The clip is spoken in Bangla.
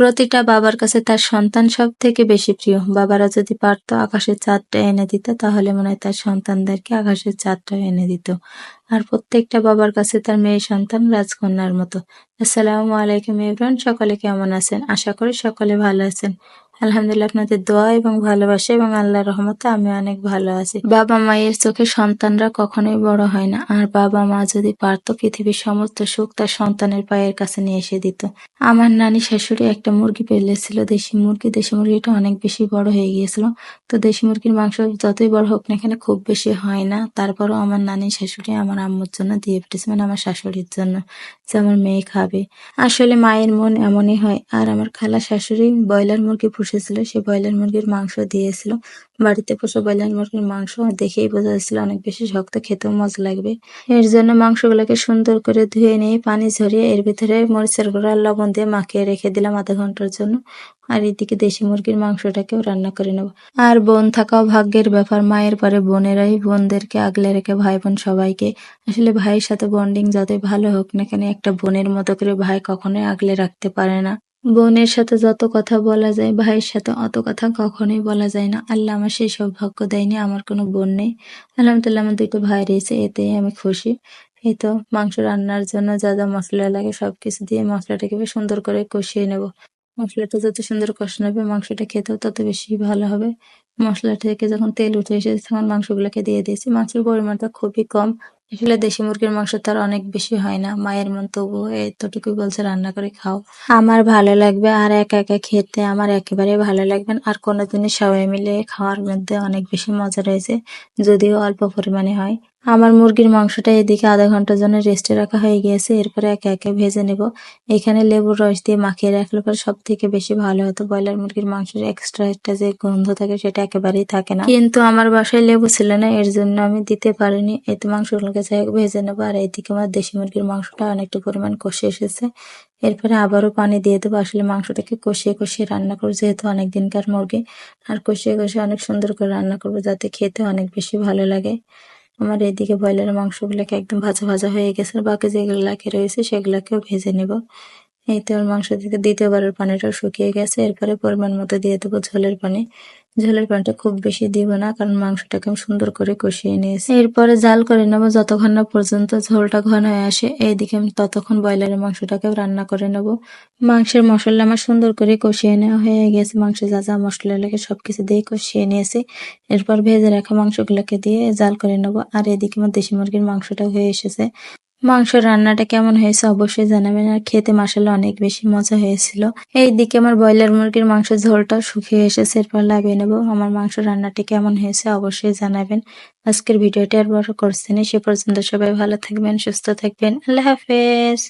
প্রতিটা বাবার কাছে তার সন্তান সবথেকে বেশি প্রিয়। বাবারা যদি পারতো আকাশের চাঁদটা এনে দিত, তাহলে মনে হয় তার সন্তানদেরকে আকাশের চাঁদটাও এনে দিত। আর প্রত্যেকটা বাবার কাছে তার মেয়ে সন্তান রাজকন্যার মতো। আসসালামু আলাইকুম এভরিওয়ান, সকলে কেমন আছেন? আশা করি সকলে ভালো আছেন। আলহামদুলিল্লাহ, আপনাদের দোয়া এবং ভালোবাসা এবং আল্লাহর রহমতে আমি অনেক ভালো আছি। বাবা মায়ের চোখে সন্তানরা কখনোই বড় হয় না, আর বাবা মা যদি পারতো পৃথিবীর সমস্ত সুখ তার সন্তানের পায়ের কাছে নিয়ে এসে দিত। আমার নানি শাশুড়ি একটা মুরগি পেলেছিল, দেশি মুরগি। দেশি মুরগিটা অনেক বেশি বড় হয়ে গিয়েছিল। তো দেশি মুরগির মাংস যতই বড় হোক না এখানে খুব বেশি হয় না, তারপরও আমার নানি শাশুড়ি আমার আম্মুর জন্য দিয়ে পাঠিয়েছে, মানে আমার শাশুড়ির জন্য, যে আমার মেয়ে খাবে। আসলে মায়ের মন এমনই হয়। আর আমার খালা শাশুড়ি ব্রয়লার মুরগি পুষেছিল, সে ব্রয়লার মুরগির মাংস দিয়েছিল। বাড়িতে পোষা ব্রয়লার মুরগির মাংস দেখেই বোঝা যাচ্ছিল অনেক বেশি শক্ত, খেতেও মজা লাগবে। এর জন্য মাংসগুলোকে সুন্দর করে ধুয়ে নিয়ে পানি ঝরিয়ে এর ভিতরে মরিচের গুঁড়া আর লবণ দিয়ে মাখিয়ে রেখে দিলাম আধা ঘন্টার জন্য। আর এদিকে দেশি মুরগির মাংসটাকেও রান্না করে নেব। আর বোন থাকাও ভাগ্যের ব্যাপার। মায়ের পরে বোনেরাই বোনদেরকে আগলে রেখে, ভাই বোন সবাইকে। আসলে ভাইয়ের সাথে বন্ডিং যতই ভালো হোক না কেন, একটা বোনের মতো করে ভাই কখনোই আগলে রাখতে পারে না। বোনের সাথে যত কথা বলা যায়, ভাইয়ের সাথে অত কথা কখনোই বলা যায় না। আল্লাহ আমার সেই সৌভাগ্য দেয়নি, আমার কোনো বোন নেই। আলহামদুলিল্লাহ আমার দুটো ভাই রয়েছে, এতেই আমি খুশি। এই তো মাংস রান্নার জন্য যা যা মশলা লাগে সবকিছু দিয়ে মশলাটাকে বেশ সুন্দর করে কষিয়ে নেব। মশলাটা যত সুন্দর কষানো হবে মাংসটা খেতেও তত বেশি ভালো হবে। মশলা থেকে যখন তেল উঠে এসেছে তখন মাংসগুলোকে দিয়ে দিয়েছি। মাংসের পরিমাণটা খুবই কম। আসলে দেশি মুরগির মাংস তার অনেক বেশি হয় না। মায়ের মন তবুও এতটুকুই বলছে রান্না করে খাও। আমার ভালো লাগবে, আর একা একা খেতে আমার একেবারে ভালো লাগবে না। আর কোনোদিনই সবাই মিলে খাওয়ার মধ্যে অনেক বেশি মজা রয়েছে, যদিও অল্প পরিমাণে হয়। আমার মুরগির মাংসটা এদিকে আধা ঘন্টার জন্য রেস্টে রাখা হয়ে গিয়েছে। এরপরে একে একে ভেজে নেব। এখানে লেবুর রস দিয়ে মাখিয়ে রাখলে পরে সব থেকে বেশি ভালো হতো। ব্রয়লার মুরগির মাংসের এক্সট্রা একটা যে গন্ধ থাকে সেটা একেবারেই থাকে না, কিন্তু আমার বাসায় লেবু ছিল না, এর জন্য আমি দিতে পারিনি। এতে মাংসগুলোকে যাই হোক ভেজে নেবো। আর এইদিকে আমার দেশি মুরগির মাংসটা অনেকটা পরিমাণ কষে এসেছে। এরপরে আবারও পানি দিয়ে দেবো। আসলে মাংসটাকে কষিয়ে কষিয়ে রান্না করবো, যেহেতু অনেক দিনকার মুরগি। আর কষিয়ে কষিয়ে অনেক সুন্দর করে রান্না করবো, যাতে খেতে অনেক বেশি ভালো লাগে। আমার এদিকে ব্রয়লারের মাংসগুলোকে একদম ভাজা ভাজা হয়ে গেছে, বাকি যেগুলাকে রয়েছে সেগুলাকেও ভেজে নেব। এই তো আমার মাংস থেকে দ্বিতীয়বারের পানিটাও শুকিয়ে গেছে। এরপরে পরিমাণ মতো দিয়ে দেবো ঝোলের পানি। ঝোলের পানিটা খুব বেশি দিব না, কারণ মাংসটাকে আমি সুন্দর করে কষিয়ে নিয়েছি। এরপরে জাল করে নেবো যতক্ষণ না পর্যন্ত ঝোলটা ঘন হয়ে আসে। এইদিকে আমি ততক্ষণ ব্রয়লারের মাংসটাকেও রান্না করে নেব। মাংসের মশলা আমার সুন্দর করে কষিয়ে নেওয়া হয়ে গেছে। মাংসে যা যা মশলা লাগে সবকিছু দিয়ে কষিয়ে নিয়েছি। এরপর ভেজে রাখা মাংসগুলোকে দিয়ে জাল করে নেব। আর এদিকে আমার দেশি মুরগির মাংসটাও হয়ে এসেছে। মাংসের রান্নাটা কেমন হয়েছে অবশ্যই জানাবেন, আর খেতে মাসাল্লাহ অনেক বেশি মজা হয়েছিল। এইদিকে আমার ব্রয়লার মুরগির মাংসের ঝোলটাও শুকিয়ে এসেছে, এরপর লাগিয়ে নেবো। আমার মাংস রান্নাটি কেমন হয়েছে অবশ্যই জানাবেন। আজকের ভিডিওটি আর বড় করছি না, সে পর্যন্ত সবাই ভালো থাকবেন, সুস্থ থাকবেন। আল্লাহ হাফেজ।